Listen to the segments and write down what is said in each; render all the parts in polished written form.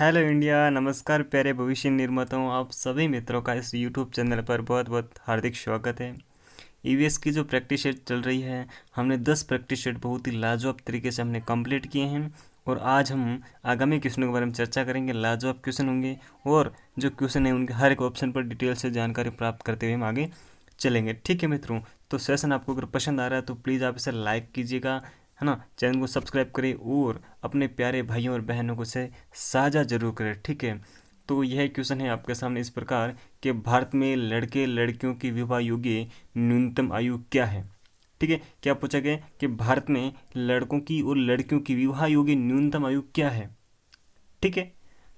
Hello India. नमस्कार प्यारे भविष्य निर्माताओं, आप सभी मित्रों का इस यूट्यूब चैनल पर बहुत बहुत हार्दिक स्वागत है। ईवीएस की जो प्रैक्टिस सेट चल रही है, हमने 10 प्रैक्टिस सेट बहुत ही लाजवाब तरीके से हमने कंप्लीट किए हैं और आज हम आगामी क्वेश्चनों के बारे में चर्चा करेंगे। लाजवाब क्वेश्चन होंगे और जो क्वेश्चन है उनके हर एक ऑप्शन पर डिटेल से जानकारी प्राप्त करते हुए हम आगे चलेंगे। ठीक है मित्रों, तो सेशन आपको अगर पसंद आ रहा है तो प्लीज़ आप इसे लाइक कीजिएगा, है ना। चैनल को सब्सक्राइब करें और अपने प्यारे भाइयों और बहनों को से साझा जरूर करें। ठीक है, तो यह क्वेश्चन है आपके सामने इस प्रकार कि भारत में लड़के लड़कियों की विवाह योग्य न्यूनतम आयु क्या है। ठीक है, क्या पूछा गया कि भारत में लड़कों की और लड़कियों की विवाह योग्य न्यूनतम आयु क्या है। ठीक है,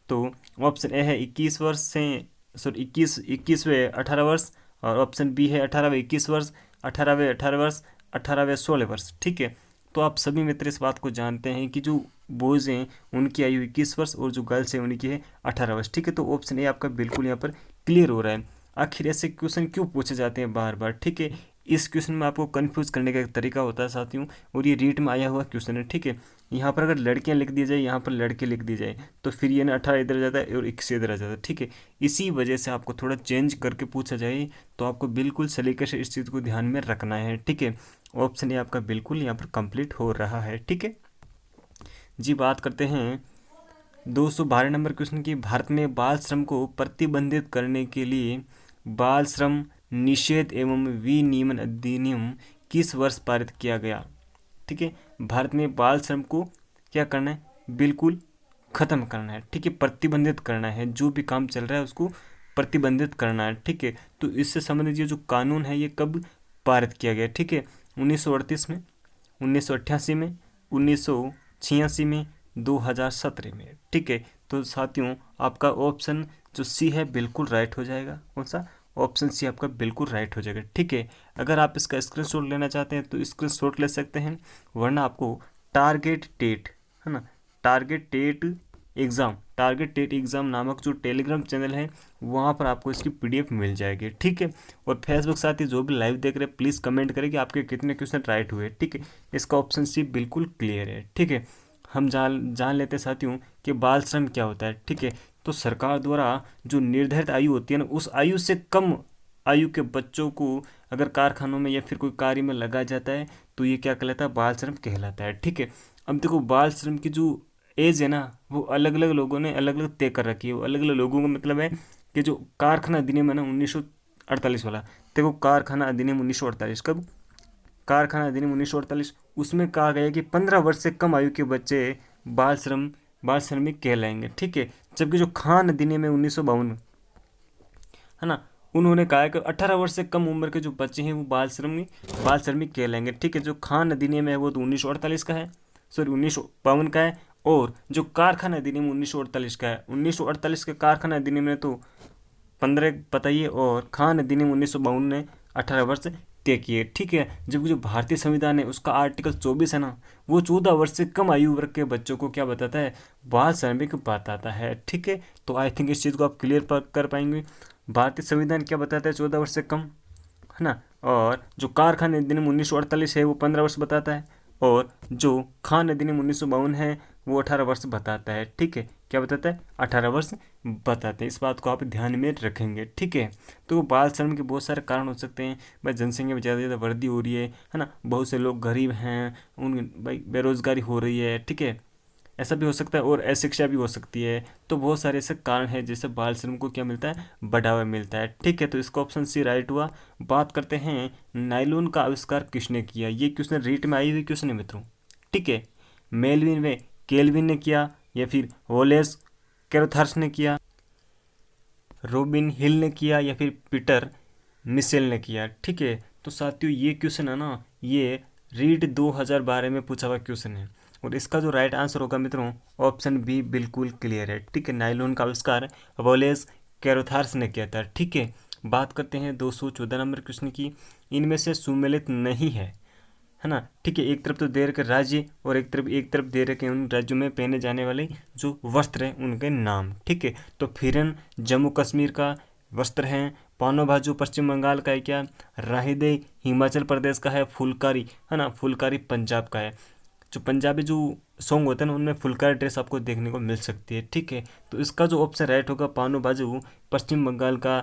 तो ऑप्शन ए है 21 वर्ष से, सॉरी 21वें 18 वर्ष, और ऑप्शन बी है 18वें 21 वर्ष, 18वें 18 वर्ष, 18वें 16 वर्ष। ठीक है, तो आप सभी मित्र इस बात को जानते हैं कि जो बॉयज़ हैं उनकी आयु 21 वर्ष और जो गर्ल्स हैं उनकी है 18 वर्ष। ठीक है, तो ऑप्शन ए आपका बिल्कुल यहाँ पर क्लियर हो रहा है। आखिर ऐसे क्वेश्चन क्यों पूछे जाते हैं बार बार। ठीक है, इस क्वेश्चन में आपको कंफ्यूज करने का एक तरीका होता है साथियों, और ये रीट में आया हुआ क्वेश्चन है। ठीक है, यहाँ पर अगर लड़कियाँ लिख दी जाए, यहाँ पर लड़के लिख दी जाए, तो फिर ये ना 18 इधर आ जाता है और 21 इधर आ जाता है। ठीक है, इसी वजह से आपको थोड़ा चेंज करके पूछा जाए, तो आपको बिल्कुल सलीके से इस चीज़ को ध्यान में रखना है। ठीक है, ऑप्शन ए आपका बिल्कुल यहाँ पर कंप्लीट हो रहा है। ठीक है जी, बात करते हैं 212 नंबर क्वेश्चन की। भारत में बाल श्रम को प्रतिबंधित करने के लिए बाल श्रम निषेध एवं विनियमन अधिनियम किस वर्ष पारित किया गया। ठीक है, भारत में बाल श्रम को क्या करना है, बिल्कुल ख़त्म करना है। ठीक है, प्रतिबंधित करना है, जो भी काम चल रहा है उसको प्रतिबंधित करना है। ठीक है, तो इससे संबंधित ये जो कानून है ये कब पारित किया गया। ठीक है, 1938 में, 1988 में, 1986 में, 2017 में। ठीक है, तो साथियों आपका ऑप्शन जो सी है बिल्कुल राइट हो जाएगा। कौन सा, ऑप्शन सी आपका बिल्कुल राइट हो जाएगा। ठीक है, अगर आप इसका स्क्रीनशॉट लेना चाहते हैं तो स्क्रीनशॉट ले सकते हैं, वरना आपको टारगेट टेट, है ना, टारगेट टेट एग्ज़ाम नामक जो टेलीग्राम चैनल है वहाँ पर आपको इसकी पीडीएफ मिल जाएगी। ठीक है, और फेसबुक साथी जो भी लाइव देख रहे हैं प्लीज़ कमेंट करें कि आपके कितने क्वेश्चन राइट हुए। ठीक है, इसका ऑप्शन सी बिल्कुल क्लियर है। ठीक है, हम जान लेते हैं साथियों कि बाल श्रम क्या होता है। ठीक है, तो सरकार द्वारा जो निर्धारित आयु होती है ना, उस आयु से कम आयु के बच्चों को अगर कारखानों में या फिर कोई कार्य में लगाया जाता है तो ये क्या कहलाता है, बाल श्रम कहलाता है। ठीक है, अब देखो बाल श्रम की जो एज है ना वो अलग अलग लोगों ने अलग अलग तय कर रखी है। वो अलग अलग लोगों का मतलब है कि जो कारखाना अधिनियम है ना 1948 वाला, देखो कारखाना अधिनियम 1948, कब, कारखाना अधिनियम 1948, उसमें कहा गया कि 15 वर्ष से कम आयु के बच्चे बाल श्रमिक कहलाएंगे। ठीक है, जबकि जो खान अधिनियम है 1952, है ना, उन्होंने कहा है कि 18 वर्ष से कम उम्र के जो बच्चे हैं वो बाल श्रमिक कहलाएंगे। ठीक है, जो खान अधिनियम है वो तो 1948 का है, सॉरी 1952 का है, और जो कारखाना अधिनियम 1948 का है, 1948 के कारखाना अधिनियम में तो 15 बताइए, और खान अधिनियम 1952 ने 18 वर्ष तय किए। ठीक है, जबकि जो भारतीय संविधान है उसका आर्टिकल 24 है ना, वो 14 वर्ष से कम आयु वर्ग के बच्चों को क्या बताता है, बाल श्रमिक बताता है। ठीक है, तो आई थिंक इस चीज़ को आप क्लियर कर पाएंगे। भारतीय संविधान क्या बताता है, 14 वर्ष से कम, है ना, और जो कारखाना अधिनियम 1948 है वो 15 वर्ष बताता है, और जो खान अधिनियम 1952 है वो 18 वर्ष बताता है। ठीक है, क्या बताता है, 18 वर्ष बताते हैं। इस बात को आप ध्यान में रखेंगे। ठीक है, तो बाल श्रम के बहुत सारे कारण हो सकते हैं। भाई जनसंख्या में ज़्यादा से ज़्यादा वृद्धि हो रही है ना, बहुत से लोग गरीब हैं, उन भाई बेरोजगारी हो रही है। ठीक है, ऐसा भी हो सकता है, और अशिक्षा भी हो सकती है। तो बहुत सारे ऐसे कारण हैं जिससे बाल श्रम को क्या मिलता है, बढ़ावा मिलता है। ठीक है, तो इसका ऑप्शन सी राइट हुआ। बात करते हैं नायलॉन का आविष्कार किसने किया। ये क्वेश्चन रीट में आई हुई क्वेश्चन है मित्रों। ठीक है, मेलविन व केल्विन ने किया, या फिर वोलेस कैरोथर्स ने किया, रॉबिन हिल ने किया, या फिर पीटर मिशेल ने किया। ठीक है, तो साथियों ये क्वेश्चन है ना, ये रीट 2012 में पूछा हुआ क्वेश्चन है, और इसका जो राइट आंसर होगा मित्रों ऑप्शन बी बिल्कुल क्लियर है। ठीक है, नायलॉन का आविष्कार वोलेस कैरोथार्स ने किया था। ठीक है, बात करते हैं 214 नंबर क्वेश्चन की। इनमें से सुमेलित नहीं है ना। ठीक है, एक तरफ तो दे रखे राज्य, और एक तरफ दे रखे उन राज्यों में पहने जाने वाले जो वस्त्र हैं उनके नाम। ठीक है, तो फिरन जम्मू कश्मीर का वस्त्र हैं, पानो बाजू पश्चिम बंगाल का है, क्या राहिदे हिमाचल प्रदेश का है, फुलकारी है ना, फुलकारी पंजाब का है। जो पंजाबी जो सॉन्ग होते हैं ना, उनमें फुलकारी ड्रेस आपको देखने को मिल सकती है। ठीक है, तो इसका जो ऑप्शन राइट होगा पानो बाजू पश्चिम बंगाल का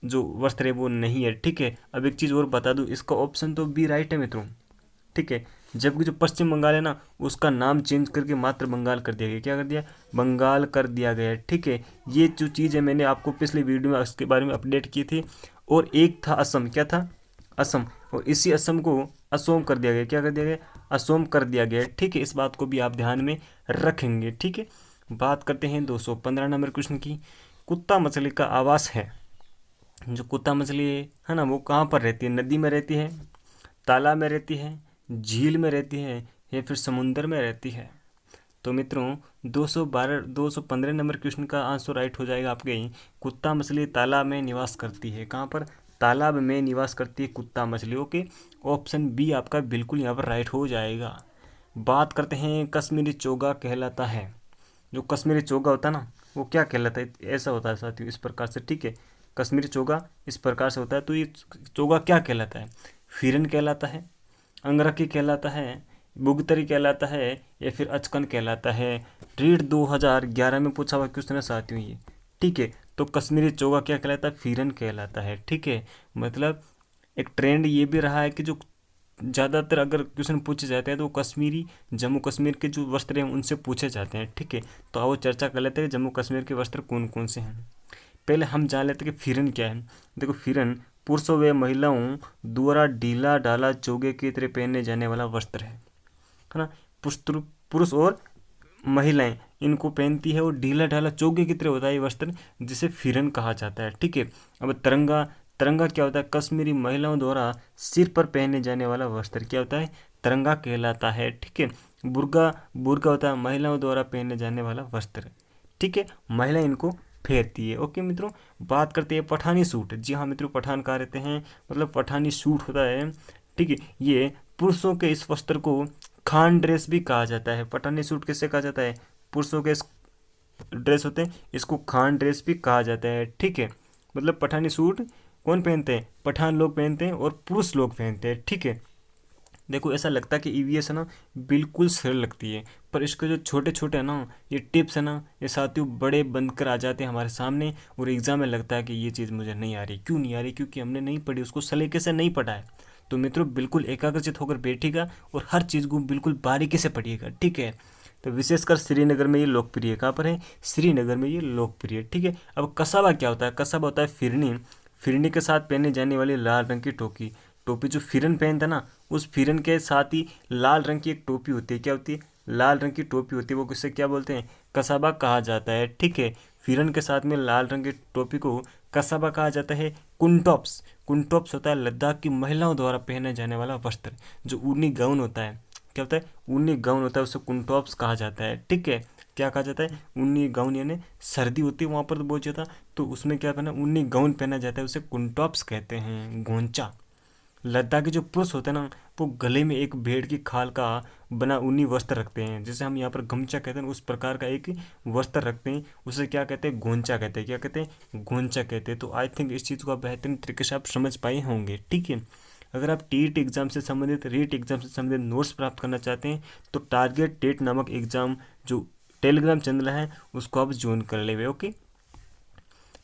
जो वस्त्र है वो नहीं है। ठीक है, अब एक चीज़ और बता दूँ, इसका ऑप्शन तो बी राइट है मित्रों। ठीक है, जबकि जो पश्चिम बंगाल है ना, उसका नाम चेंज करके मात्र बंगाल कर दिया गया। क्या कर दिया? बंगाल कर दिया गया है। ठीक है, ये जो चीज़ है मैंने आपको पिछले वीडियो में इसके बारे में अपडेट की थी। और एक था असम, क्या था? असम, और इसी असम को असोम कर दिया गया। क्या कर दिया गया? असोम कर दिया गया। ठीक है, इस बात को भी आप ध्यान में रखेंगे। ठीक है, बात करते हैं 215 नंबर क्वेश्चन की। कुत्ता मछली का आवास है, जो कुत्ता मछली है ना, वो कहाँ पर रहती है? नदी में रहती है, तालाब में रहती है, झील में रहती है, या फिर समुंदर में रहती है? तो मित्रों 215 नंबर क्वेश्चन का आंसर राइट हो जाएगा आपके। कुत्ता मछली तालाब में निवास करती है। कहाँ पर? तालाब में निवास करती है कुत्ता मछली। ओके, ऑप्शन बी आपका बिल्कुल यहाँ पर राइट हो जाएगा। बात करते हैं कश्मीरी चोगा कहलाता है। जो कश्मीरी चोगा होता है ना, वो क्या कहलाता है? ऐसा होता है साथियों, इस प्रकार से। ठीक है, कश्मीरी चोगा इस प्रकार से होता है। तो ये चोगा क्या कहलाता है? फिरन कहलाता है, अंगरखी कहलाता है, बुगतरी कहलाता है, या फिर अचकन कहलाता है? रीड 2011 में पूछा हुआ क्वेश्चन है साथियों ये। ठीक है, तो कश्मीरी चोगा क्या कहलाता है? फिरन कहलाता है। ठीक है, मतलब एक ट्रेंड ये भी रहा है कि जो ज़्यादातर अगर क्वेश्चन पूछे जाते हैं तो कश्मीरी, जम्मू कश्मीर के जो वस्त्र हैं उनसे पूछे जाते हैं। ठीक है, तो आओ चर्चा कर लेते हैं जम्मू कश्मीर के वस्त्र कौन कौन से हैं। पहले हम जान लेते हैं कि फिरन क्या है। देखो, फिरन पुरुषों व महिलाओं द्वारा ढीला ढाला चोगे की तरह पहने जाने वाला वस्त्र है ना। पुरुष और महिलाएं इनको पहनती है, और ढीला ढाला चोगे की तरह होता है ये वस्त्र, जिसे फिरन कहा जाता है। ठीक है, अब तिरंगा, तिरंगा क्या होता है? कश्मीरी महिलाओं द्वारा सिर पर पहने जाने वाला वस्त्र क्या होता है? तिरंगा कहलाता है। ठीक है, बुर्गा, बुर्गा होता है महिलाओं द्वारा पहने जाने वाला वस्त्र। ठीक है, महिला इनको फेरती है। ओके मित्रों, बात करते हैं पठानी सूट। जी हाँ मित्रों, पठान कहा रहते हैं, मतलब पठानी सूट होता है। ठीक है, ये पुरुषों के इस वस्त्र को खान ड्रेस भी कहा जाता है। पठानी सूट किससे कहा जाता है? पुरुषों के ड्रेस होते हैं, इसको खान ड्रेस भी कहा जाता है। ठीक है, मतलब पठानी सूट कौन पहनते हैं? पठान लोग पहनते हैं और पुरुष लोग पहनते हैं। ठीक है, देखो ऐसा लगता है कि ईवीएस है ना बिल्कुल सरल लगती है, पर इसके जो छोटे छोटे है ना ये टिप्स है ना, ये साथियों बड़े बनकर आ जाते हैं हमारे सामने, और एग्जाम में लगता है कि ये चीज़ मुझे नहीं आ रही। क्यों नहीं आ रही? क्योंकि हमने नहीं पढ़ी, उसको सलीके से नहीं पढ़ा है। तो मित्रों बिल्कुल एकाग्रचित होकर बैठिएगा और हर चीज़ को बिल्कुल बारीकी से पढ़िएगा। ठीक है, तो विशेषकर श्रीनगर में ये लोकप्रिय है। कहाँ पर है? श्रीनगर में ये लोकप्रिय है। ठीक है, अब कसाबा क्या होता है? कसाबा होता है फिरनी, फिरनी के साथ पहने जाने वाली लाल रंग की टोपी। टोपी जो फिरन पहनता है ना, उस फिरन के साथ ही लाल रंग की एक टोपी होती है। क्या होती है? लाल रंग की टोपी होती है, वो किससे क्या बोलते हैं? कसाबा कहा जाता है। ठीक है, फिरन के साथ में लाल रंग की टोपी को कसाबा कहा जाता है। कुंटॉप्स, कुंटॉप्स होता है लद्दाख की महिलाओं द्वारा पहने जाने वाला वस्त्र, जो ऊनी गाउन होता है। क्या होता है? ऊनी गाउन होता है, उसे कुंटॉप्स कहा जाता है। ठीक है, क्या कहा जाता है? ऊनी गाउन, यानी सर्दी होती है वहाँ पर तो बहुत ज़्यादा, तो उसमें क्या पहना? ऊनी गाउन पहना जाता है, उसे कुंटॉप्स कहते हैं। गोंचा, लद्दाखी जो पुरुष होते हैं ना, वो गले में एक भेड़ की खाल का बना ऊनी वस्त्र रखते हैं, जैसे हम यहाँ पर गमछा कहते हैं, उस प्रकार का एक वस्त्र रखते हैं, उसे क्या कहते हैं? गोंचा कहते हैं। क्या कहते हैं? गोंचा कहते हैं। तो आई थिंक इस चीज़ को आप बेहतरीन तरीके से आप समझ पाए होंगे। ठीक है, अगर आप टीट एग्जाम से संबंधित, रीट एग्जाम से संबंधित नोट्स प्राप्त करना चाहते हैं तो टारगेट टेट नामक एग्जाम जो टेलीग्राम चैनल है उसको आप ज्वाइन कर लेवे। ओके,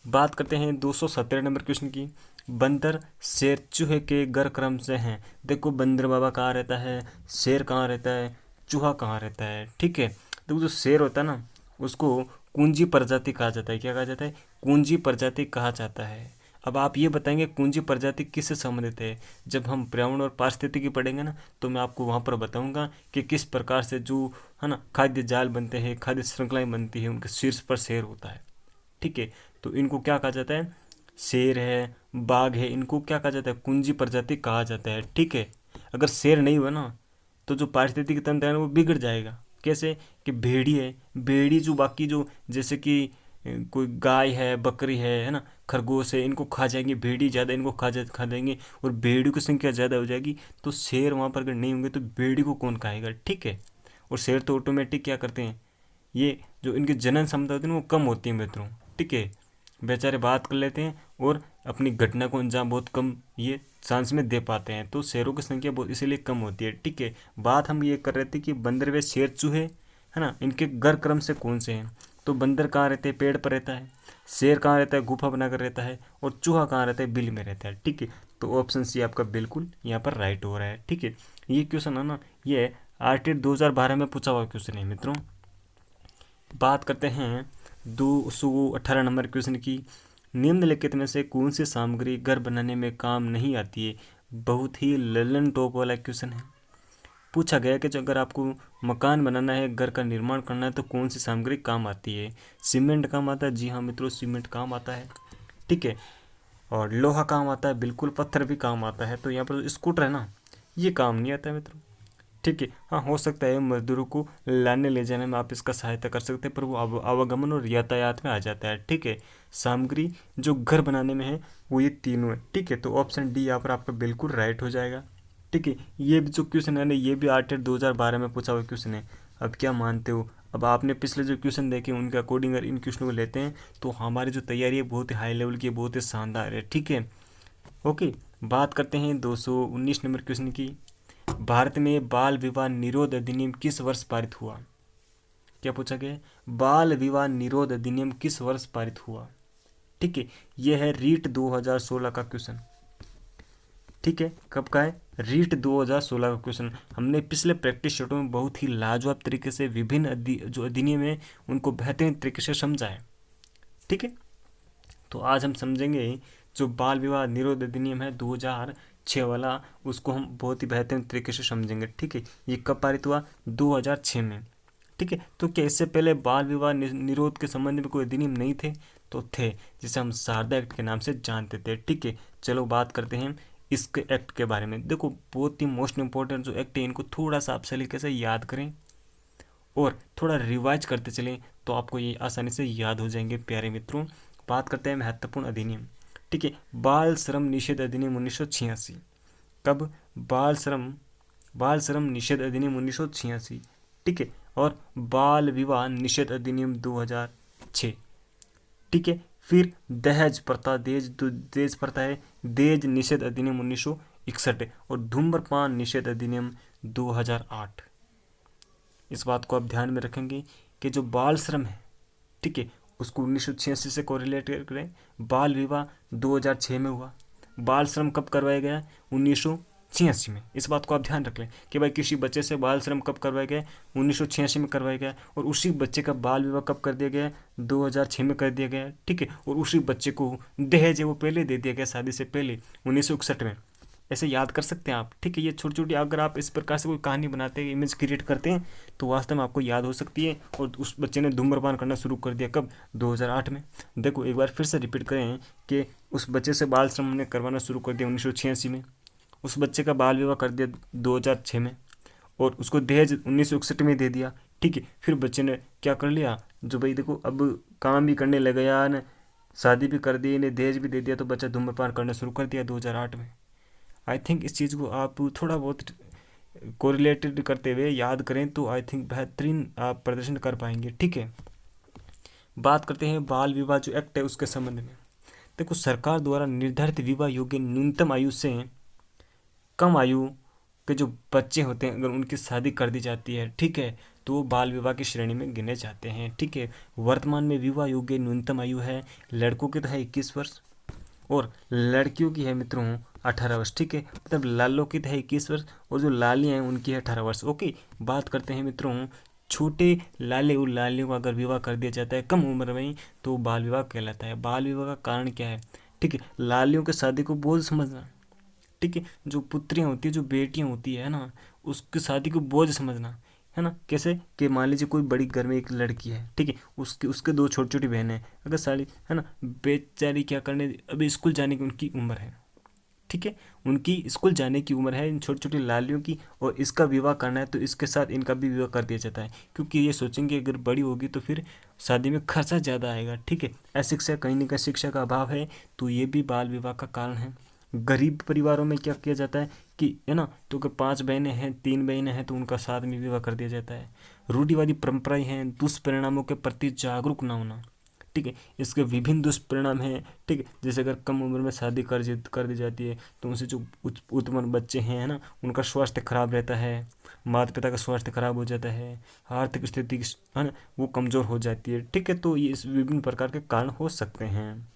बात करते हैं 217 नंबर क्वेश्चन की। बंदर शेर चूहे के घर क्रम से हैं। देखो बंदर बाबा कहाँ रहता है, शेर कहाँ रहता है, चूहा कहाँ रहता है। ठीक है, तो जो शेर होता है ना उसको कुंजी प्रजाति कहा जाता है। क्या कहा जाता है? कुंजी प्रजाति कहा जाता है। अब आप ये बताएंगे कुंजी प्रजाति किससे संबंधित है? जब हम पर्यावरण और पारिस्थितिकी पढ़ेंगे ना, तो मैं आपको वहाँ पर बताऊंगा कि किस प्रकार से जो है ना खाद्य जाल बनते हैं, खाद्य श्रृंखलाएं बनती है, उनके शीर्ष पर शेर होता है। ठीक है, तो इनको क्या कहा जाता है? शेर है, बाघ है, इनको क्या कहा जाता है? कुंजी प्रजाति कहा जाता है। ठीक है, अगर शेर नहीं हुआ ना तो जो पारिस्थितिकी तंत्र है ना वो बिगड़ जाएगा। कैसे? कि भेड़ी है, भेड़ी जो बाकी जो जैसे कि कोई गाय है, बकरी है ना, खरगोश है, इनको खा जाएंगे, भेड़ी ज़्यादा इनको खा देंगे और भेड़ियों की संख्या ज़्यादा हो जाएगी, तो शेर वहाँ पर अगर नहीं होंगे तो भेड़ी को कौन खाएगा? ठीक है, और शेर तो ऑटोमेटिक क्या करते हैं, ये जो इनकी जनन क्षमता होती है ना वो कम होती है मित्रों। ठीक है, बेचारे बात कर लेते हैं और अपनी घटना को अंजाम बहुत कम ये चांस में दे पाते हैं, तो शेरों की संख्या बहुत इसीलिए कम होती है। ठीक है, बात हम ये कर रहे थे कि बंदर व शेर चूहे है ना, इनके घर क्रम से कौन से हैं? तो बंदर कहाँ रहते हैं? पेड़ पर रहता है। शेर कहाँ रहता है? गुफा बनाकर रहता है। और चूहा कहाँ रहता है? बिल में रहता है। ठीक है, तो ऑप्शन सी आपका बिल्कुल यहाँ पर राइट हो रहा है। ठीक है, ये क्वेश्चन है ना, ये आरटीई 2012 में पूछा हुआ क्वेश्चन है मित्रों। बात करते हैं 218 नंबर क्वेश्चन की। निम्नलिखित में से कौन सी सामग्री घर बनाने में काम नहीं आती है? बहुत ही ललन टॉप वाला क्वेश्चन है। पूछा गया कि जो अगर आपको मकान बनाना है, घर का निर्माण करना है, तो कौन सी सामग्री काम आती है? सीमेंट काम आता है? जी हाँ मित्रों, सीमेंट काम आता है। ठीक है, और लोहा काम आता है, बिल्कुल, पत्थर भी काम आता है। तो यहाँ पर स्कूटर है ना, ये काम नहीं आता है मित्रों। ठीक है, हाँ, हो सकता है मजदूरों को लाने ले जाने में आप इसका सहायता कर सकते हैं, पर वो आवागमन और यातायात में आ जाता है। ठीक है, सामग्री जो घर बनाने में है वो ये तीनों है। ठीक है, तो ऑप्शन डी यहाँ पर आपका बिल्कुल राइट हो जाएगा। ठीक है, ये भी जो क्वेश्चन है ना, ये भी आरटीई 2012 में पूछा हुआ क्वेश्चन है। अब क्या मानते हो? अब आपने पिछले जो क्वेश्चन देखे उनके अकॉर्डिंग अगर इन क्वेश्चनों को लेते हैं तो हमारी जो तैयारी है बहुत ही हाई लेवल की है, बहुत ही शानदार है। ठीक है, ओके, बात करते हैं 219 नंबर क्वेश्चन की। भारत में बाल विवाह निरोध अधिनियम किस वर्ष पारित हुआ? क्या पूछा गया है? बाल विवाह निरोध अधिनियम किस वर्ष पारित हुआ? ठीक है, यह है रीट 2016 का क्वेश्चन। ठीक है, कब का है? रीट 2016 का क्वेश्चन। हमने पिछले प्रैक्टिस शीटों में बहुत ही लाजवाब तरीके से विभिन्न जो अधिनियम है उनको बेहतरीन तरीके से समझा है। ठीक है, तो आज हम समझेंगे जो बाल विवाह निरोध अधिनियम है 2006 वाला, उसको हम बहुत ही बेहतरीन तरीके से समझेंगे। ठीक है, ये कब पारित हुआ? 2006 में। ठीक है, तो क्या इससे पहले बाल विवाह निरोध के संबंध में कोई अधिनियम नहीं थे? तो थे, जिसे हम शारदा एक्ट के नाम से जानते थे। ठीक है, चलो बात करते हैं इसके एक्ट के बारे में। देखो, बहुत ही मोस्ट इंपॉर्टेंट जो एक्ट है, इनको थोड़ा सा आप सलीके से याद करें और थोड़ा रिवाइज करते चलें तो आपको ये आसानी से याद हो जाएंगे प्यारे मित्रों। बात करते हैं महत्वपूर्ण अधिनियम। ठीक है, बाल श्रम निषेध अधिनियम 1986। कब? बाल श्रम निषेध अधिनियम 1986। ठीक है, और बाल विवाह निषेध अधिनियम 2006। ठीक है, फिर दहेज प्रथा, दहेज प्रथा है, दहेज निषेध अधिनियम 1961 और धूम्रपान निषेध अधिनियम 2008। इस बात को आप ध्यान में रखेंगे कि जो बाल श्रम है, ठीक है, उसको 1986 से कोरिलेट करें। बाल विवाह 2006 में हुआ। बाल श्रम कब करवाया गया? 1986 में। इस बात को आप ध्यान रख लें कि भाई किसी बच्चे से बाल श्रम कब करवाया गया? 1986 में करवाया गया। और उसी बच्चे का बाल विवाह कब कर दिया गया? 2006 में कर दिया गया। ठीक है, और उसी बच्चे को दहेज है वो पहले दे दिया गया, शादी से पहले, 1961 में। ऐसे याद कर सकते हैं आप। ठीक है, ये छोटी छोटी अगर आप इस प्रकार से कोई कहानी बनाते हैं, इमेज क्रिएट करते हैं, तो वास्तव में आपको याद हो सकती है। और उस बच्चे ने धूम्रपान करना शुरू कर दिया कब? 2008 में। देखो, एक बार फिर से रिपीट करें कि उस बच्चे से बाल श्रम ने करवाना शुरू कर दिया 1986 में, उस बच्चे का बाल विवाह कर दिया 2006 में, और उसको दहेज 1961 में दे दिया। ठीक है, फिर बच्चे ने क्या कर लिया? जो भाई देखो, अब काम भी करने लग गया न, शादी भी कर दी, इन्हें दहेज भी दे दिया, तो बच्चा धूम्रपान करना शुरू कर दिया 2008 में। आई थिंक इस चीज़ को आप थोड़ा बहुत कोरिलेटेड करते हुए याद करें तो आई थिंक बेहतरीन आप प्रदर्शन कर पाएंगे। ठीक है, बात करते हैं बाल विवाह जो एक्ट है उसके संबंध में। देखो, सरकार द्वारा निर्धारित विवाह योग्य न्यूनतम आयु से कम आयु के जो बच्चे होते हैं, अगर उनकी शादी कर दी जाती है, ठीक है, तो वो बाल विवाह की श्रेणी में गिने जाते हैं। ठीक है, वर्तमान में विवाह योग्य न्यूनतम आयु है, लड़कों की तो है 21 वर्ष और लड़कियों की है मित्रों 18 वर्ष। ठीक है, मतलब लालों की है 21 वर्ष और जो लालियाँ हैं उनकी है 18 वर्ष। ओके, बात करते हैं मित्रों छोटे लाले और लालियों का अगर विवाह कर दिया जाता है कम उम्र में, तो बाल विवाह कहलाता है। बाल विवाह का कारण क्या है? ठीक है, लालियों के शादी को बोझ समझना। ठीक है, जो पुत्रियाँ होती है, जो बेटियाँ होती है ना, उसकी शादी को बोझ समझना, है ना। कैसे कि मान लीजिए कोई बड़ी घर में एक लड़की है, ठीक है, उसके दो छोटी छोटी बहनें हैं, अगर साली, है ना, बेचारी क्या करने, अभी स्कूल जाने की उनकी उम्र है, ठीक है, उनकी स्कूल जाने की उम्र है इन छोटी छोटी लालियों की, और इसका विवाह करना है तो इसके साथ इनका भी विवाह कर दिया जाता है, क्योंकि ये सोचेंगे अगर बड़ी होगी तो फिर शादी में खर्चा ज़्यादा आएगा। ठीक है, अशिक्षा, कहीं ना कहीं शिक्षा का अभाव है, तो ये भी बाल विवाह का कारण है। गरीब परिवारों में क्या किया जाता है कि, है ना, तो अगर 5 बहनें हैं, 3 बहनें हैं, तो उनका साथ में विवाह कर दिया जाता है। रूढ़िवादी परंपराएं हैं, दुष्परिणामों के प्रति जागरूक ना होना। ठीक है, इसके विभिन्न दुष्परिणाम हैं। ठीक है, जैसे अगर कम उम्र में शादी कर दी जाती है तो उनसे जो उत्पन्न बच्चे हैं, है ना, उनका स्वास्थ्य खराब रहता है, माता पिता का स्वास्थ्य खराब हो जाता है, आर्थिक स्थिति है ना वो कमज़ोर हो जाती है। ठीक है, तो ये इस विभिन्न प्रकार के कारण हो सकते हैं।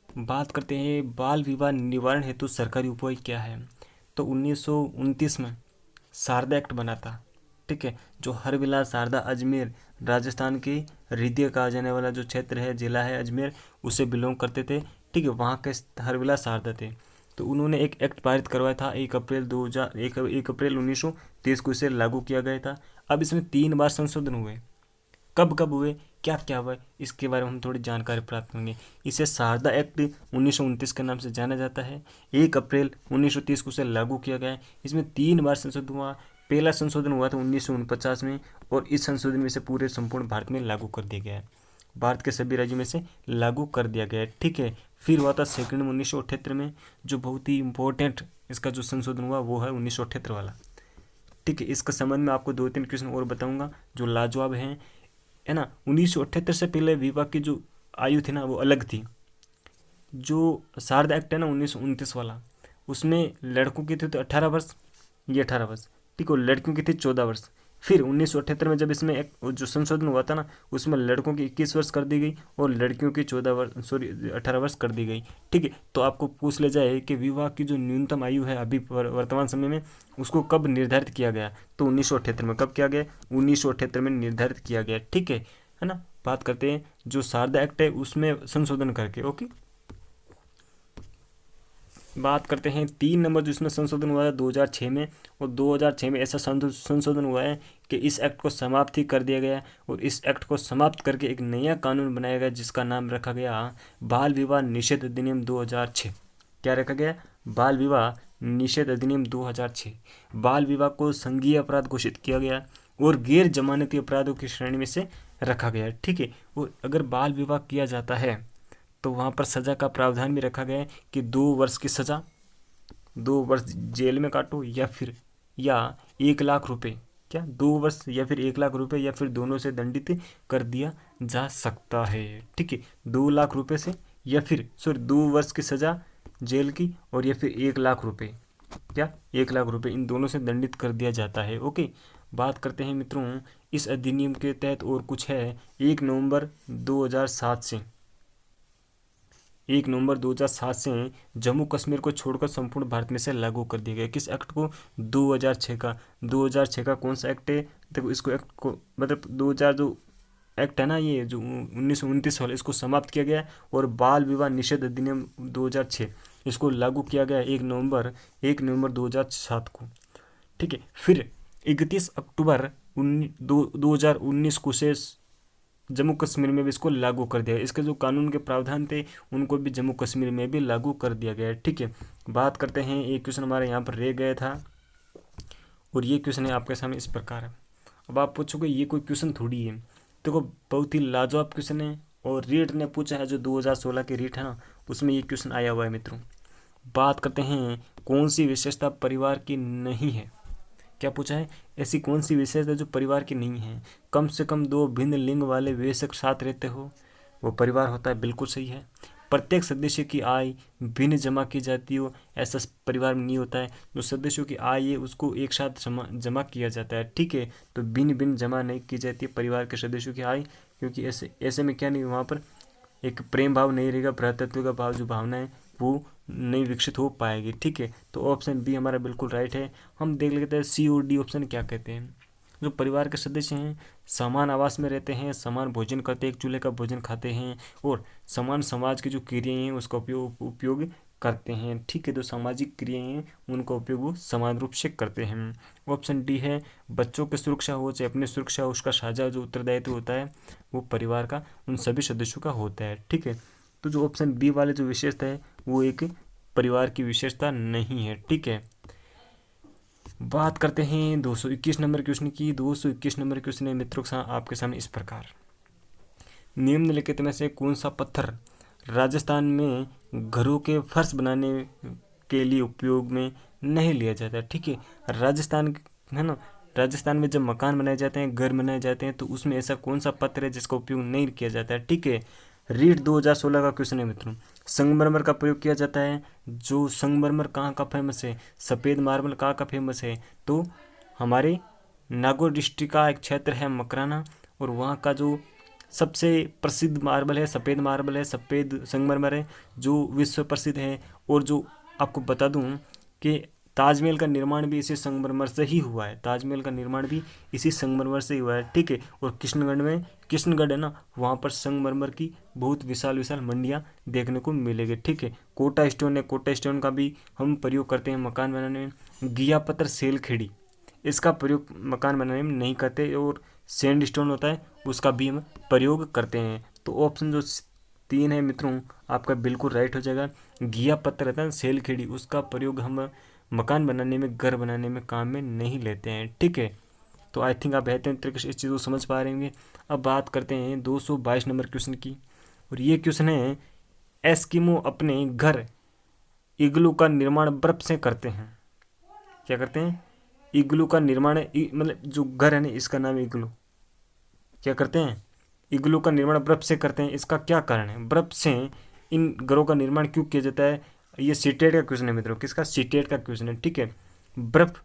बात करते हैं बाल विवाह निवारण हेतु सरकारी उपाय क्या है। तो 1929 में शारदा एक्ट बना था। ठीक है, जो हरविलास शारदा अजमेर राजस्थान के हृदय कहा जाने वाला जो क्षेत्र है, जिला है अजमेर, उसे बिलोंग करते थे। ठीक है, वहाँ के हरविलास शारदा थे। तो उन्होंने एक एक्ट पारित करवाया था 1 अप्रैल 1930 को इसे लागू किया गया था। अब इसमें 3 बार संशोधन हुए। कब कब हुए, क्या क्या हुआ, इसके बारे में हम थोड़ी जानकारी प्राप्त करेंगे। इसे शारदा एक्ट 1929 के नाम से जाना जाता है। 1 अप्रैल 1930 को इसे लागू किया गया है। इसमें 3 बार संशोधन हुआ। पहला संशोधन हुआ था 1949 में, और इस संशोधन में से पूरे संपूर्ण भारत में लागू कर दिया गया है। भारत के सभी राज्यों में से लागू कर दिया गया है। ठीक है, फिर हुआ था सेकंड में 1978 में, जो बहुत ही इम्पोर्टेंट इसका जो संशोधन हुआ वो है 1978 वाला। ठीक है, इसके संबंध में आपको 2-3 क्वेश्चन और बताऊंगा जो लाजवाब हैं, है ना। 1978 से पहले विवाह की जो आयु थी ना वो अलग थी। जो शारदा एक्ट है ना 1929 वाला, उसमें लड़कों की थी तो 18 वर्ष, ये 18 वर्ष। ठीक है, लड़कियों की थी 14 वर्ष। फिर 1978 में जब इसमें एक जो संशोधन हुआ था ना, उसमें लड़कों की 21 वर्ष कर दी गई और लड़कियों की 18 वर्ष कर दी गई। ठीक है, तो आपको पूछ ले जाए कि विवाह की जो न्यूनतम आयु है अभी वर्तमान समय में, उसको कब निर्धारित किया गया, तो 1978 में। कब किया गया, 1978 में निर्धारित किया गया। ठीक है ना। बात करते हैं जो शारदा एक्ट है उसमें संशोधन करके। ओके, बात करते हैं 3 नंबर जो इसमें संशोधन हुआ है 2006 में। और 2006 में ऐसा संशोधन हुआ है कि इस एक्ट को समाप्त ही कर दिया गया, और इस एक्ट को समाप्त करके एक नया कानून बनाया गया जिसका नाम रखा गया बाल विवाह निषेध अधिनियम 2006। क्या रखा गया, बाल विवाह निषेध अधिनियम 2006। बाल विवाह को संघीय अपराध घोषित किया गया और गैर जमानती अपराधों की श्रेणी में से रखा गया। ठीक है, और अगर बाल विवाह किया जाता है तो वहाँ पर सज़ा का प्रावधान भी रखा गया है कि 2 वर्ष की सज़ा, 2 वर्ष जेल में काटो, या 1 लाख रुपए, क्या 2 वर्ष या फिर 1 लाख रुपए, या फिर दोनों से दंडित कर दिया जा सकता है। ठीक है, 2 लाख रुपए से, या फिर 2 वर्ष की सज़ा जेल की, और या फिर 1 लाख रुपए, क्या 1 लाख रुपए, इन दोनों से दंडित कर दिया जाता है। ओके, बात करते हैं मित्रों इस अधिनियम के तहत और कुछ है। 1 नवंबर 2007 से 1 नवंबर 2007 से जम्मू कश्मीर को छोड़कर संपूर्ण भारत में से लागू कर दिया गया। किस एक्ट को, 2006 का। 2006 का कौन सा एक्ट है, देखो इसको एक्ट को मतलब 2000 जो एक्ट है ना, ये जो 1929 वाला, इसको समाप्त किया गया और बाल विवाह निषेध अधिनियम 2006 इसको लागू किया गया 1 नवंबर 2007 को। ठीक है, फिर 31 अक्टूबर 2019 को से जम्मू कश्मीर में भी इसको लागू कर दिया। इसके जो कानून के प्रावधान थे उनको भी जम्मू कश्मीर में भी लागू कर दिया गया है। ठीक है, बात करते हैं, एक क्वेश्चन हमारे यहाँ पर रह गया था, और ये क्वेश्चन है आपके सामने इस प्रकार है। अब आप पूछोगे ये कोई क्वेश्चन थोड़ी है, देखो बहुत ही लाजवाब क्वेश्चन है, और रीट ने पूछा है जो 2016 की रीट है ना, उसमें ये क्वेश्चन आया हुआ है मित्रों। बात करते हैं कौन सी विशेषता परिवार की नहीं है। क्या पूछा है, ऐसी कौन सी विशेषता जो परिवार की नहीं है। कम से कम 2 भिन्न लिंग वाले वयस्क साथ रहते हो वो परिवार होता है, बिल्कुल सही है। प्रत्येक सदस्य की आय भिन्न जमा की जाती हो, ऐसा परिवार में नहीं होता है। जो सदस्यों की आय है उसको एक साथ जमा किया जाता है। ठीक है, तो भिन्न भिन्न जमा नहीं की जाती है परिवार के सदस्यों की आय, क्योंकि ऐसे में क्या नहीं, वहाँ पर एक प्रेम भाव नहीं रहेगा, भ्रातृत्व का भाव जो भावना है वो नहीं विकसित हो पाएगी। ठीक है, तो ऑप्शन बी हमारा बिल्कुल राइट है। हम देख लेते हैं सी और डी ऑप्शन क्या कहते हैं। जो परिवार के सदस्य हैं समान आवास में रहते हैं, समान भोजन करते हैं, एक चूल्हे का भोजन खाते हैं, और समान समाज की जो क्रियाएं हैं उसका उपयोग करते हैं। ठीक है, तो सामाजिक क्रियाएं हैं उनका उपयोग वो समान रूप से करते हैं। ऑप्शन डी है बच्चों की सुरक्षा हो चाहे अपनी सुरक्षा हो, उसका साझा जो उत्तरदायित्व होता है वो परिवार का उन सभी सदस्यों का होता है। ठीक है, तो जो ऑप्शन बी वाले जो विशेषता है वो एक परिवार की विशेषता नहीं है। ठीक है, बात करते हैं 221 नंबर क्वेश्चन की। 221 नंबर क्वेश्चन है मित्रों आपके सामने इस प्रकार, निम्नलिखित में से कौन सा पत्थर राजस्थान में घरों के फर्श बनाने के लिए उपयोग में नहीं लिया जाता है। ठीक है, राजस्थान है ना, राजस्थान में जब मकान बनाए जाते हैं, घर बनाए जाते हैं, तो उसमें ऐसा कौन सा पत्थर है जिसका उपयोग नहीं किया जाता है। ठीक है, रीट 2016 का क्वेश्चन है मित्रों। संगमरमर का प्रयोग किया जाता है। जो संगमरमर कहाँ का फेमस है, सफ़ेद मार्बल कहाँ का फेमस है, तो हमारे नागौर डिस्ट्रिक्ट का एक क्षेत्र है मकराना, और वहाँ का जो सबसे प्रसिद्ध मार्बल है सफ़ेद मार्बल है, सफ़ेद संगमरमर है जो विश्व प्रसिद्ध है। और जो आपको बता दूं कि ताजमहल का निर्माण भी इसी संगमरमर से ही हुआ है, ताजमहल का निर्माण भी इसी संगमरमर से ही हुआ है, ठीक है। और कृष्णगढ़ है ना, वहाँ पर संगमरमर की बहुत विशाल विशाल मंडियाँ देखने को मिलेगी, ठीक है। कोटा स्टोन है, कोटा स्टोन का भी हम प्रयोग करते हैं मकान बनाने में। घिया पत्थर सेलखेड़ी, इसका प्रयोग मकान बनाने में नहीं करते, और सैंड स्टोन होता है उसका भी हम प्रयोग करते हैं। तो ऑप्शन जो 3 है मित्रों आपका बिल्कुल राइट हो जाएगा। घिया पत्थर रहता है सेलखेड़ी, उसका प्रयोग हम मकान बनाने में, घर बनाने में काम में नहीं लेते हैं, ठीक है। तो आई थिंक आप बेहतरीन तरीके से इस चीज़ को समझ पा रहे होंगे। अब बात करते हैं 222 नंबर क्वेश्चन की, और ये क्वेश्चन है एस्किमो अपने घर इग्लू का निर्माण बर्फ से करते हैं। क्या करते हैं? इग्लू का निर्माण, मतलब जो घर है ना इसका नाम इग्लू। क्या करते हैं? इग्लू का निर्माण बर्फ से करते हैं। इसका क्या कारण है? बर्फ से इन घरों का निर्माण क्यों किया जाता है? ये सीटेट का क्वेश्चन है मित्रों। किसका? सीटेट का क्वेश्चन है, ठीक है। बर्फ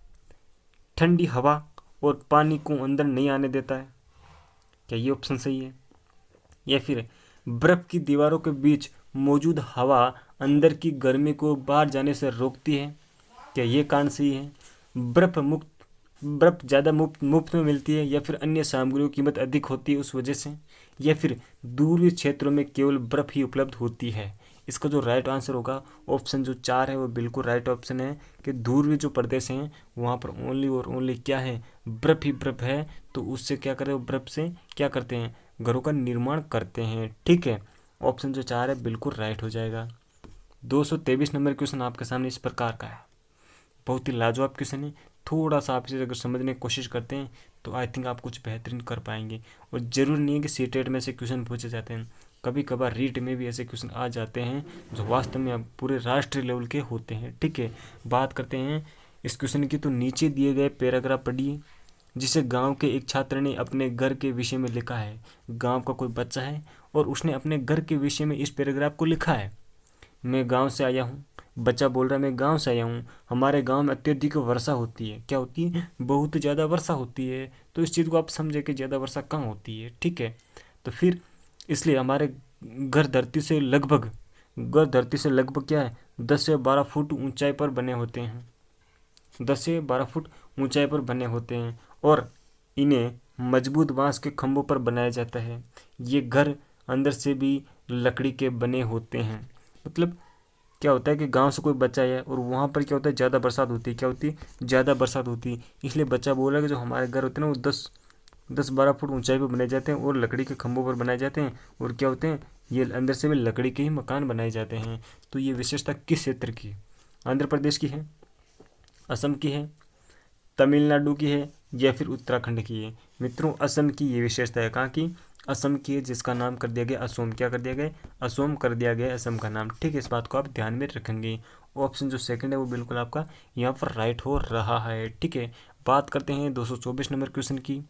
ठंडी हवा और पानी को अंदर नहीं आने देता है। क्या ये ऑप्शन सही है? या फिर बर्फ की दीवारों के बीच मौजूद हवा अंदर की गर्मी को बाहर जाने से रोकती है। क्या ये कारण सही है? बर्फ ज़्यादा मुफ्त में मिलती है, या फिर अन्य सामग्रियों की कीमत अधिक होती है उस वजह से, या फिर दूरवी क्षेत्रों में केवल बर्फ ही उपलब्ध होती है। इसका जो राइट आंसर होगा ऑप्शन जो 4 है वो बिल्कुल राइट ऑप्शन है कि दूरवी जो प्रदेश हैं वहाँ पर ओनली और ओनली क्या है, बर्फ ही बर्फ है। तो उससे क्या करें, बर्फ से क्या करते हैं, घरों का निर्माण करते हैं, ठीक है। ऑप्शन जो 4 है बिल्कुल राइट हो जाएगा। 223 नंबर क्वेश्चन आपके सामने इस प्रकार का है, बहुत ही लाजवाब क्वेश्चन है। थोड़ा सा आप इसे अगर समझने की कोशिश करते हैं तो आई थिंक आप कुछ बेहतरीन कर पाएंगे। और ज़रूरी नहीं है कि सीटेट में से क्वेश्चन पूछे जाते हैं, कभी कभार रीट में भी ऐसे क्वेश्चन आ जाते हैं जो वास्तव में अब पूरे राष्ट्रीय लेवल के होते हैं, ठीक है। बात करते हैं इस क्वेश्चन की, तो नीचे दिए गए पैराग्राफ पढ़िए जिसे गांव के एक छात्र ने अपने घर के विषय में लिखा है। गांव का कोई बच्चा है और उसने अपने घर के विषय में इस पैराग्राफ को लिखा है। मैं गांव से आया हूँ, बच्चा बोल रहा है मैं गांव से आया हूँ, हमारे गांव में अत्यधिक वर्षा होती है। क्या होती है? बहुत ज़्यादा वर्षा होती है। तो इस चीज़ को आप समझे कि ज़्यादा वर्षा कहाँ होती है, ठीक है। तो फिर इसलिए हमारे घर धरती से लगभग क्या है, 10 से 12 फुट ऊंचाई पर बने होते हैं, 10 से 12 फुट ऊंचाई पर बने होते हैं, और इन्हें मजबूत बांस के खंभों पर बनाया जाता है। ये घर अंदर से भी लकड़ी के बने होते हैं। मतलब क्या होता है कि गांव से कोई बच्चा है और वहाँ पर क्या होता है, ज़्यादा बरसात होती है। क्या होती है? ज़्यादा बरसात होती है। इसलिए बच्चा बोल रहा है कि जो हमारे घर होते हैं ना वो 10-12 फुट ऊंचाई पर बनाए जाते हैं और लकड़ी के खंभों पर बनाए जाते हैं, और क्या होते हैं, ये अंदर से भी लकड़ी के ही मकान बनाए जाते हैं। तो ये विशेषता किस क्षेत्र की है? आंध्र प्रदेश की है, असम की है, तमिलनाडु की है, या फिर उत्तराखंड की है? मित्रों असम की ये विशेषता है। कहाँ की? असम की है, जिसका नाम कर दिया गया असोम। क्या कर दिया गया? असोम कर दिया गया असम का नाम, ठीक है। इस बात को आप ध्यान में रखेंगे। ऑप्शन जो सेकंड है वो बिल्कुल आपका यहाँ पर राइट हो रहा है, ठीक है। बात करते हैं 224 नंबर क्वेश्चन की।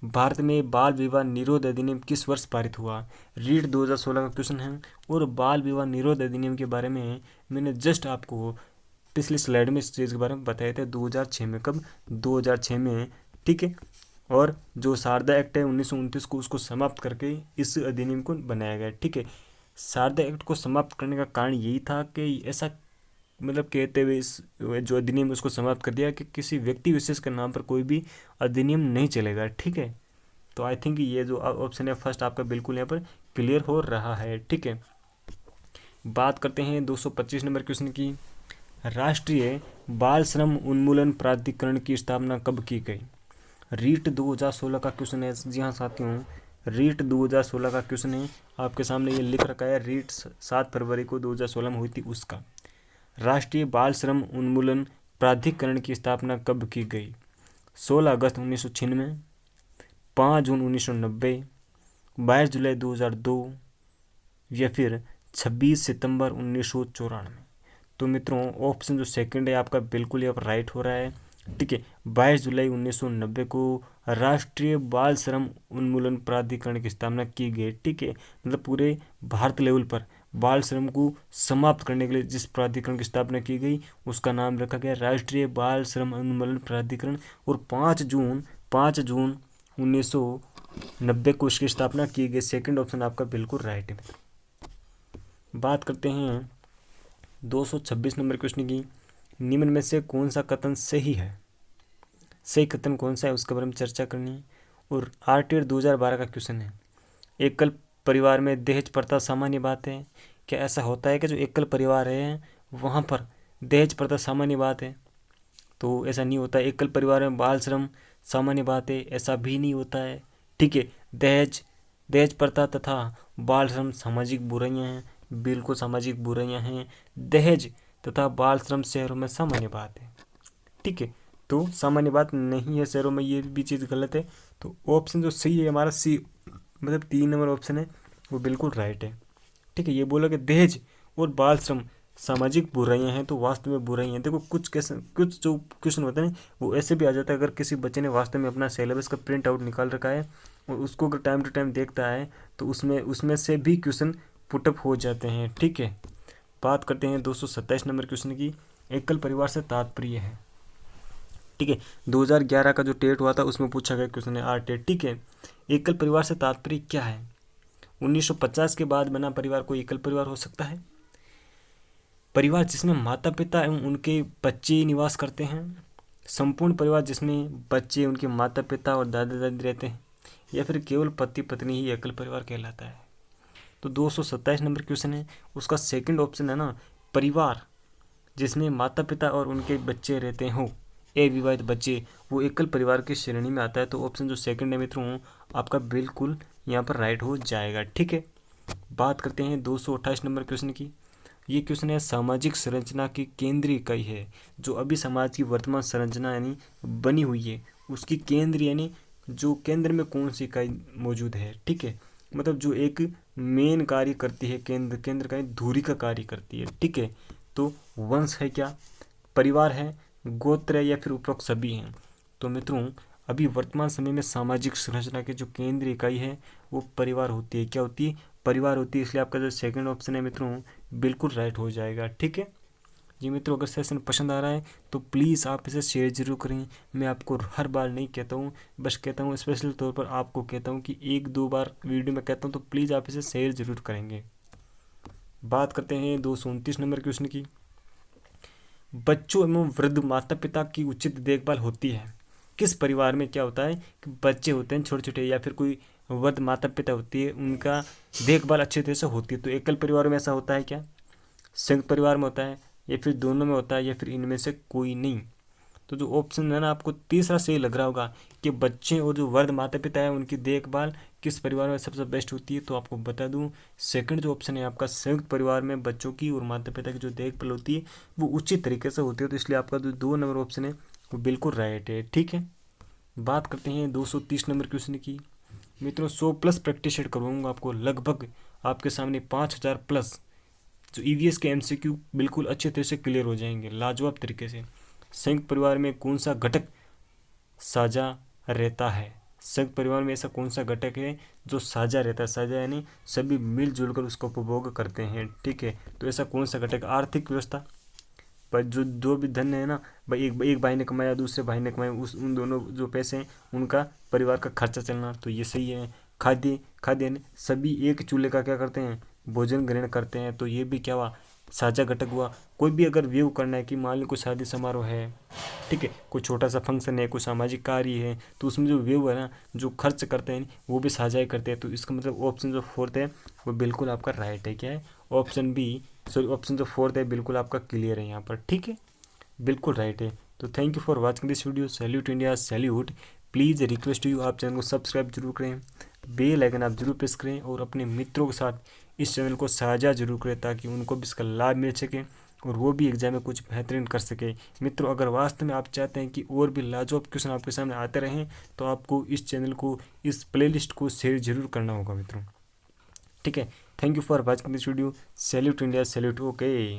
भारत में बाल विवाह निरोध अधिनियम किस वर्ष पारित हुआ? रीड 2016 का क्वेश्चन है, और बाल विवाह निरोध अधिनियम के बारे में मैंने जस्ट आपको पिछली स्लाइड में इस चीज़ के बारे में बताए थे 2006 में। कब? 2006 में, ठीक है। और जो शारदा एक्ट है 1929 को, उसको समाप्त करके इस अधिनियम को बनाया गया, ठीक है। शारदा एक्ट को समाप्त करने का कारण यही था कि ऐसा मतलब कहते हुए इस जो अधिनियम उसको समाप्त कर दिया कि किसी व्यक्ति विशेष के नाम पर कोई भी अधिनियम नहीं चलेगा, ठीक है। तो आई थिंक ये जो ऑप्शन है फर्स्ट आपका बिल्कुल यहाँ पर क्लियर हो रहा है, ठीक है। बात करते हैं 225 नंबर क्वेश्चन की। राष्ट्रीय बाल श्रम उन्मूलन प्राधिकरण की स्थापना कब की गई? रीट 2016 का क्वेश्चन है। जी हाँ साथियों, रीट 2016 का क्वेश्चन है, आपके सामने ये लिख रखा है। रीट 7 फरवरी को 2016 में हुई थी उसका। राष्ट्रीय बाल श्रम उन्मूलन प्राधिकरण की स्थापना कब की गई? 16 अगस्त 1996, 5 जून 1990, 22 जुलाई 2002, या फिर 26 सितंबर 1994? तो मित्रों ऑप्शन जो सेकंड है आपका बिल्कुल यहाँ पर राइट हो रहा है, ठीक है। 22 जुलाई 1990 को राष्ट्रीय बाल श्रम उन्मूलन प्राधिकरण की स्थापना की गई, ठीक है। मतलब पूरे भारत लेवल पर बाल श्रम को समाप्त करने के लिए जिस प्राधिकरण की स्थापना की गई उसका नाम रखा गया राष्ट्रीय बाल श्रम उन्मूलन प्राधिकरण। और 5 जून 1990 को इसकी स्थापना की गई। सेकंड ऑप्शन आपका बिल्कुल राइट है। बात करते हैं 226 नंबर क्वेश्चन की। निम्न में से कौन सा कथन सही है? सही कथन कौन सा है उसके बारे में चर्चा करनी है। और आरटीआर 2012 का क्वेश्चन है, एकल परिवार में दहेज प्रथा सामान्य बात है? क्या ऐसा होता है कि जो एकल परिवार है वहाँ पर दहेज प्रथा सामान्य बात है? तो ऐसा नहीं होता है। एकल परिवार में बाल श्रम सामान्य बात है? ऐसा भी नहीं होता है। ठीक है, दहेज प्रथा तथा बाल श्रम सामाजिक बुराइयां हैं, बिल्कुल सामाजिक बुराइयां हैं। दहेज तथा बाल श्रम शहरों में सामान्य बात है। ठीक है, तो सामान्य बात नहीं है शहरों में, ये भी चीज़ गलत है। तो ऑप्शन जो सही है हमारा सी, मतलब 3 नंबर ऑप्शन है वो बिल्कुल राइट है। ठीक है, ये बोला कि दहेज और बाल श्रम सामाजिक बुराइयां हैं, तो वास्तव में बुराई हैं। देखो कुछ जो क्वेश्चन होते हैं वो ऐसे भी आ जाता है, अगर किसी बच्चे ने वास्तव में अपना सिलेबस का प्रिंट आउट निकाल रखा है और उसको अगर टाइम टू टाइम देखता है तो उसमें से भी क्वेश्चन पुटअप हो जाते हैं। ठीक है, बात करते हैं 227 नंबर क्वेश्चन की। एकल परिवार से तात्पर्य है। ठीक है, 2011 का जो टेट हुआ था उसमें पूछा गया क्वेश्चन है आरटेट। ठीक है, एकल परिवार से तात्पर्य क्या है? 1950 के बाद बना परिवार कोई एकल परिवार हो सकता है? परिवार जिसमें माता पिता एवं उनके बच्चे निवास करते हैं, संपूर्ण परिवार जिसमें बच्चे, उनके माता पिता और दादा दादी रहते हैं, या फिर केवल पति पत्नी ही एकल परिवार कहलाता है? तो 227 नंबर क्वेश्चन है, उसका सेकंड ऑप्शन है ना, परिवार जिसमें माता पिता और उनके बच्चे रहते हो, अविवाहित बच्चे, वो एकल परिवार की श्रेणी में आता है। तो ऑप्शन जो सेकंड है मित्रों आपका बिल्कुल यहाँ पर राइट हो जाएगा। ठीक है, बात करते हैं 228 नंबर क्वेश्चन की। ये क्वेश्चन है, सामाजिक संरचना की केंद्रीय इकाई है जो अभी समाज की वर्तमान संरचना यानी बनी हुई है, उसकी केंद्र यानी जो केंद्र में कौन सी इकाई मौजूद है? ठीक है, मतलब जो एक मेन कार्य करती है, केंद्र का धुरी का कार्य करती है। ठीक है, तो वंश है क्या, परिवार है, गोत्र है, या फिर उपरोक्त सभी हैं? तो मित्रों अभी वर्तमान समय में सामाजिक संरचना की जो केंद्रीय इकाई है वो परिवार होती है। क्या होती है? परिवार होती है। इसलिए आपका जो सेकंड ऑप्शन है मित्रों बिल्कुल राइट हो जाएगा। ठीक है जी मित्रों, अगर सेशन पसंद आ रहा है तो प्लीज़ आप इसे शेयर जरूर करें। मैं आपको हर बार नहीं कहता हूँ, बस कहता हूँ स्पेशल तौर पर आपको कहता हूँ कि 1-2 बार वीडियो में कहता हूँ, तो प्लीज़ आप इसे शेयर जरूर करेंगे। बात करते हैं 229 नंबर क्वेश्चन की। बच्चों एवं वृद्ध माता पिता की उचित देखभाल होती है। किस परिवार में क्या होता है कि बच्चे होते हैं छोटे छोटे, या फिर कोई वृद्ध माता पिता होती है, उनका देखभाल अच्छे तरह से होती है? तो एकल परिवार में ऐसा होता है क्या, संयुक्त परिवार में होता है, या फिर दोनों में होता है, या फिर इनमें से कोई नहीं? तो जो ऑप्शन है ना आपको तीसरा सही लग रहा होगा कि बच्चे और जो वृद्ध माता पिता है उनकी देखभाल किस परिवार में सबसे बेस्ट होती है। तो आपको बता दूं सेकंड जो ऑप्शन है आपका, संयुक्त परिवार में बच्चों की और माता पिता की जो देखभाल होती है वो उचित तरीके से होती है। तो इसलिए आपका जो 2 नंबर ऑप्शन है वो बिल्कुल राइट है। ठीक है, बात करते हैं 230 नंबर क्वेश्चन की। मित्रों 100+ प्रैक्टिस सेट करवाऊंगा आपको, लगभग आपके सामने 5000+ जो ईवीएस के एमसीक्यू बिल्कुल अच्छे तरह से क्लियर हो जाएंगे लाजवाब तरीके से। संयुक्त परिवार में कौन सा घटक साझा रहता है? संयुक्त परिवार में ऐसा कौन सा घटक है जो साझा रहता है? साझा यानी सभी मिलजुल कर उसका उपभोग करते हैं। ठीक है, तो ऐसा कौन सा घटक? आर्थिक व्यवस्था पर जो भी धन है ना भाई, एक भाई ने कमाया दूसरे भाई ने कमाया, उन दोनों जो पैसे हैं उनका परिवार का खर्चा चलना, तो ये सही है। खाद्य सभी एक चूल्हे का क्या करते हैं, भोजन ग्रहण करते हैं, तो ये भी क्या हुआ, साझा घटक हुआ। कोई भी अगर व्यू करना है कि मान लो कोई शादी समारोह है, ठीक है, कोई छोटा सा फंक्शन है, कोई सामाजिक कार्य है, तो उसमें जो व्यू है ना, जो खर्च करते हैं वो भी साझा ही करते हैं। तो इसका मतलब ऑप्शन जो 4th है वो बिल्कुल आपका राइट है। क्या है? ऑप्शन जो 4th है बिल्कुल आपका क्लियर है यहाँ पर। ठीक है, बिल्कुल राइट है। तो thank you for watching this video. Salute India, salute. Please request you आप चैनल को सब्सक्राइब जरूर करें, बेल आइकन आप जरूर प्रेस करें, और अपने मित्रों के साथ इस चैनल को साझा जरूर करें ताकि उनको भी इसका लाभ मिल सके और वो भी एग्जाम में कुछ बेहतरीन कर सके। मित्रों अगर वास्तव में आप चाहते हैं कि और भी लाजवाब क्वेश्चन आपके सामने आते रहें तो आपको इस चैनल को, इस प्लेलिस्ट को शेयर जरूर करना होगा मित्रों। ठीक है, thank you for watching this video. Salute India, salute. Okay.